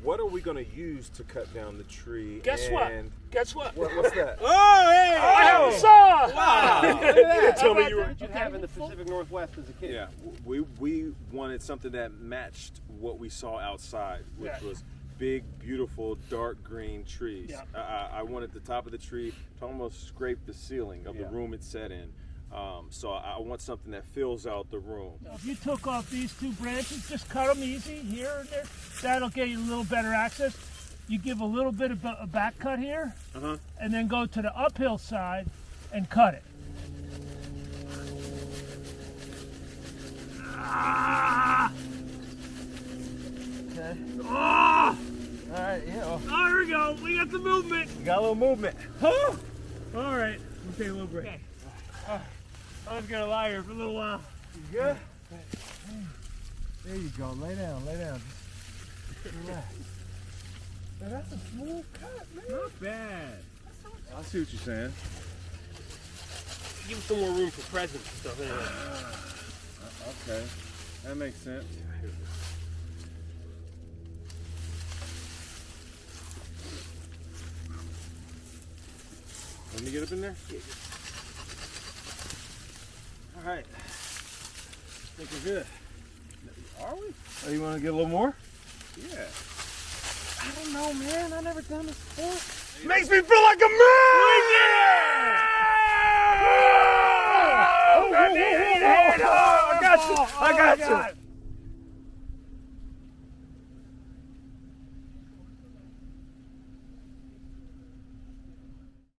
what are we going to use to cut down the tree? Guess what? What's that? Oh, hey! I have a saw! Wow! You Tell me What did you have in the Pacific Northwest as a kid? Yeah, we wanted something that matched what we saw outside, which was big, beautiful, dark green trees. Yeah. I wanted the top of the tree to almost scrape the ceiling of the room it's set in. So I want something that fills out the room. Now, if you took off these 2 branches, just cut them easy here and there. That'll get you a little better access. You give a little bit of a back cut here, and then go to the uphill side and cut it. Okay. Oh! All right, yeah. Well, Oh, here we go. We got the movement. you got a little movement. Oh! All right. We'll take a little break. Okay. I was going to lie here for a little while. You good? There you go. Lay down. Relax. Now, that's a smooth cut, man. Not bad. I see what you're saying. Give us some more room for presents and stuff anyway. Okay, that makes sense. Let me get up in there. All right. I think we're good. Are we? Oh, you want to get a little more? Yeah. I don't know, man. I've never done this before. Makes me feel like a man! I got you.